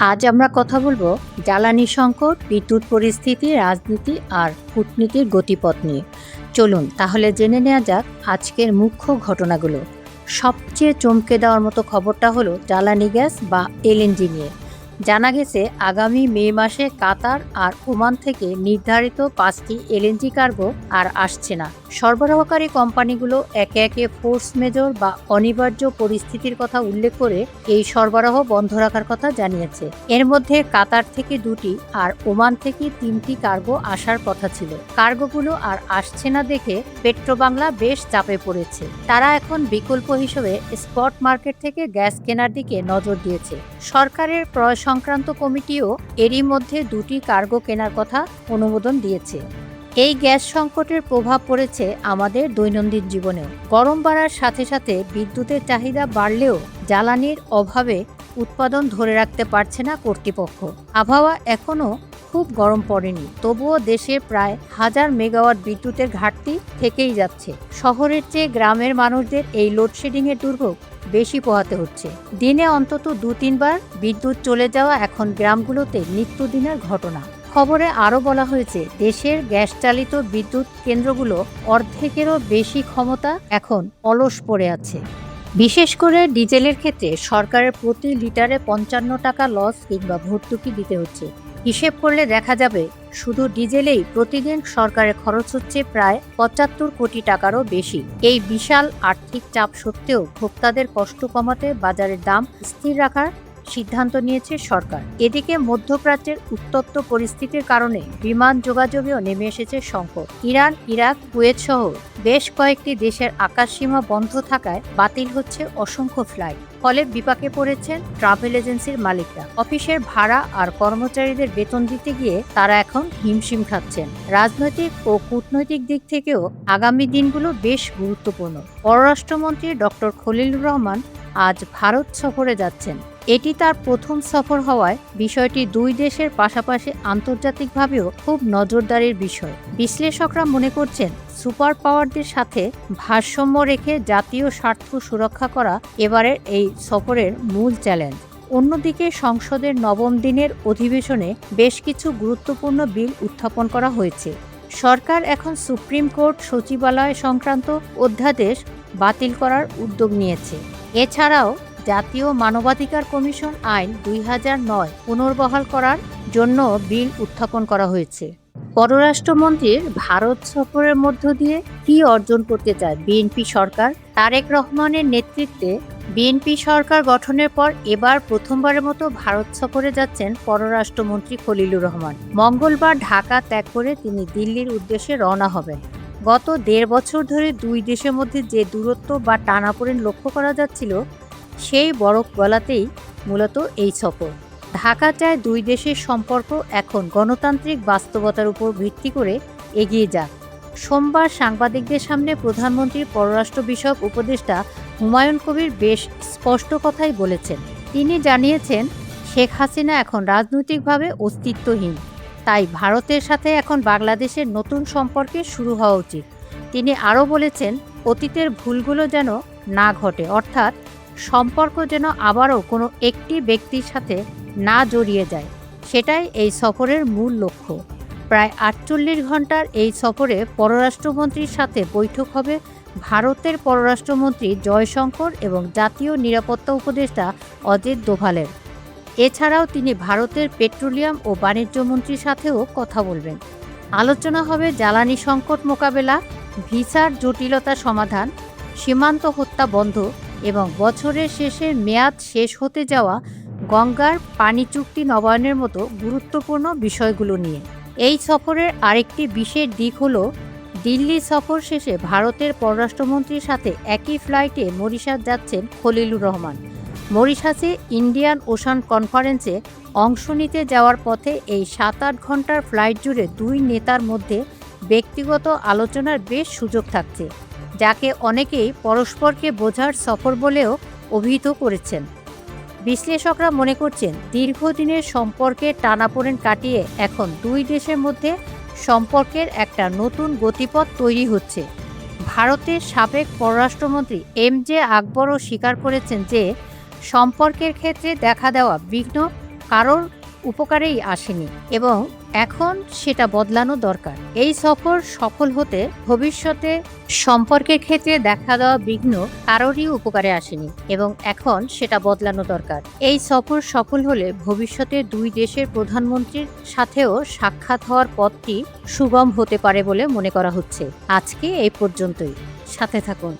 আজ আমরা কথা বলবো জ্বালানি সংকট, বিদ্যুৎ পরিস্থিতি, রাজনীতি আর কূটনীতির গতিপথ নিয়ে। চলুন তাহলে জেনে নেওয়া যাক আজকের মুখ্য ঘটনাগুলো। সবচেয়ে চমকে দেওয়ার মতো খবরটা হলো জ্বালানি গ্যাস বা এলএনজি নিয়ে। জানা গেছে আগামী মে মাসে কাতার আর ওমান থেকে নির্ধারিত 5টি এলএনজি কার্গো আর আসছে না। সরবরাহকারী কোম্পানিগুলো একে একে ফোর্স মেজর বা অনিবার্য পরিস্থিতির কথা উল্লেখ করে এই সরবরাহ বন্ধ রাখার কথা জানিয়েছে। এর মধ্যে কাতার থেকে 2টি আর ওমান থেকে 3টি কার্গো আসার কথা ছিল। কার্গোগুলো আর আসছে না দেখে পেট্রোবাংলা বেশ চাপে পড়েছে। তারা এখন বিকল্প হিসেবে স্পট মার্কেট থেকে গ্যাস কেনার দিকে নজর দিয়েছে। সরকারের ক্রয় সংক্রান্ত কমিটিও এরই মধ্যে 2টি কার্গো কেনার কথা অনুমোদন দিয়েছে। এই গ্যাস সংকটের প্রভাব পড়েছে আমাদের দৈনন্দিন জীবনেও। গরম বাড়ার সাথে সাথে বিদ্যুতের চাহিদা বাড়লেও জ্বালানির অভাবে উৎপাদন ধরে রাখতে পারছে না কর্তৃপক্ষ। আবহাওয়া এখনও খুব গরম পড়েনি, তবুও দেশে প্রায় 1000 মেগাওয়াট বিদ্যুতের ঘাটতি থেকেই যাচ্ছে। শহরের চেয়ে গ্রামের মানুষদের এই লোডশেডিংয়ের দুর্ভোগ বেশি পোহাতে হচ্ছে। দিনে অন্তত 2-3 বার বিদ্যুৎ চলে যাওয়া এখন গ্রামগুলোতে নিত্যদিনের ঘটনা। খবরে আরও বলা হয়েছে দেশের গ্যাস চালিত বিদ্যুৎ কেন্দ্রগুলো অর্ধেকেরও বেশি ক্ষমতা এখন অলস পড়ে আছে। বিশেষ করে ডিজেলের ক্ষেত্রে সরকারের প্রতি লিটারে 55 টাকা লস কিংবা ভর্তুকি দিতে হচ্ছে। হিসেব করলে দেখা যাবে শুধু ডিজেলেই প্রতিদিন সরকারের খরচ হচ্ছে প্রায় 75 কোটি টাকারও বেশি। এই বিশাল আর্থিক চাপ সত্ত্বেও ভোক্তাদের কষ্ট কমাতে বাজারের দাম স্থির রাখার সিদ্ধান্ত নিয়েছে সরকার। এদিকে মধ্যপ্রাচ্যের উত্তপ্ত পরিস্থিতির কারণে বিমান যোগাযোগেও নেমে এসেছে সংকট। ইরান, ইরাক, কুয়েত সহ বেশ কয়েকটি দেশের আকাশসীমা বন্ধ থাকায় বাতিল হচ্ছে অসংখ্য ফ্লাইট। ফলে বিপাকে পড়েছেন ট্রাভেল এজেন্সির মালিকরা। অফিসের ভাড়া আর কর্মচারীদের বেতন দিতে গিয়ে তারা এখন হিমশিম খাচ্ছেন। রাজনৈতিক ও কূটনৈতিক দিক থেকেও আগামী দিনগুলো বেশ গুরুত্বপূর্ণ। পররাষ্ট্রমন্ত্রী ডক্টর খলিলুর রহমান আজ ভারত সফরে যাচ্ছেন। এটি তার প্রথম সফর হওয়ায় বিষয়টি দুই দেশের পাশাপাশি আন্তর্জাতিকভাবেও খুব নজরদারির বিষয়। বিশ্লেষকরা মনে করছেন সুপার পাওয়ারদের সাথে ভারসাম্য রেখে জাতীয় স্বার্থ সুরক্ষা করা এবারের এই সফরের মূল চ্যালেঞ্জ। অন্যদিকে সংসদের 9ম দিনের অধিবেশনে বেশ কিছু গুরুত্বপূর্ণ বিল উত্থাপন করা হয়েছে। সরকার এখন সুপ্রিম কোর্ট সচিবালয় সংক্রান্ত অধ্যাদেশ বাতিল করার উদ্যোগ নিয়েছে। এছাড়াও জাতীয় মানবাধিকার কমিশন আইন 2009 পুনর্বহাল করার জন্য বিল উত্থাপন করা হয়েছে। পররাষ্ট্রমন্ত্রীর ভারত সফরের মধ্য দিয়ে কী অর্জন করতে চায় বিএনপি সরকার? তারেক রহমানের নেতৃত্বে বিএনপি সরকার গঠনের পর এবার প্রথমবারের মতো ভারত সফরে যাচ্ছেন পররাষ্ট্রমন্ত্রী খলিলুর রহমান। মঙ্গলবার ঢাকা ত্যাগ করে তিনি দিল্লির উদ্দেশ্যে রওনা হবেন। গত 1.5 বছর ধরে দুই দেশের মধ্যে যে দূরত্ব বা টানাপোড়েন লক্ষ্য করা যাচ্ছিল, সেই বরফ গলাতেই মূলত এই সফর। ঢাকা চায় দুই দেশের সম্পর্ক এখন গণতান্ত্রিক বাস্তবতার উপর ভিত্তি করে এগিয়ে যাক। সোমবার সাংবাদিকদের সামনে প্রধানমন্ত্রীর পররাষ্ট্র বিষয়ক উপদেষ্টা হুমায়ুন কবির বেশ স্পষ্ট কথাই বলেছেন। তিনি জানিয়েছেন শেখ হাসিনা এখন রাজনৈতিকভাবে অস্তিত্বহীন, তাই ভারতের সাথে এখন বাংলাদেশের নতুন সম্পর্কে শুরু হওয়া উচিত। তিনি আরও বলেছেন অতীতের ভুলগুলো যেন না ঘটে, অর্থাৎ সম্পর্ক যেন আবারও কোনো একটি ব্যক্তির সাথে না জড়িয়ে যায়, সেটাই এই সফরের মূল লক্ষ্য। প্রায় 48 ঘন্টার এই সফরে পররাষ্ট্রমন্ত্রীর সাথে বৈঠক হবে ভারতের পররাষ্ট্রমন্ত্রী জয়শঙ্কর এবং জাতীয় নিরাপত্তা উপদেষ্টা অজিত দোভালের। এছাড়াও তিনি ভারতের পেট্রোলিয়াম ও বাণিজ্য মন্ত্রীর সাথেও কথা বলবেন। আলোচনা হবে জ্বালানি সংকট মোকাবেলা, ভিসার জটিলতা সমাধান, সীমান্ত হত্যা বন্ধ এবং বছরের শেষে মেয়াদ শেষ হতে যাওয়া গঙ্গার পানি চুক্তি নবায়নের মতো গুরুত্বপূর্ণ বিষয়গুলো নিয়ে। এই সফরের আরেকটি বিশেষ দিক হলো দিল্লি সফর শেষে ভারতের পররাষ্ট্রমন্ত্রীর সাথে একই ফ্লাইটে মরিশাস যাচ্ছেন খলিলুর রহমান। মরিশাসে ইন্ডিয়ান ওশান কনফারেন্সে অংশ নিতে যাওয়ার পথে এই 7-8 ঘন্টার ফ্লাইট জুড়ে দুই নেতার মধ্যে ব্যক্তিগত আলোচনার বেশ সুযোগ থাকছে, যাকে অনেকেই পরস্পরকে বোঝার সফর বলেও অভিহিত করেছেন। বিশ্লেষকরা মনে করছেন দীর্ঘদিনের সম্পর্কের টানাপোড়েন কাটিয়ে এখন দুই দেশের মধ্যে সম্পর্কের একটা নতুন গতিপথ তৈরি হচ্ছে। ভারতের সাবেক পররাষ্ট্রমন্ত্রী এম জে আকবরও স্বীকার করেছেন যে সম্পর্কের ক্ষেত্রে দেখা দেওয়া বিঘ্ন কারোর উপকারেই আসেনি এবং এখন সেটা বদলানো দরকার। এই সফর সফল হতে ভবিষ্যতে সম্পর্কের ক্ষেত্রে দেখা দেওয়া বিঘ্ন কারোরই উপকারে আসেনি এবং এখন সেটা বদলানো দরকার। এই সফর সফল হলে ভবিষ্যতে দুই দেশের প্রধানমন্ত্রীর সাথেও সাক্ষাৎ হওয়ার পথটি সুগম হতে পারে বলে মনে করা হচ্ছে। আজকে এই পর্যন্তই, সাথে থাকুন।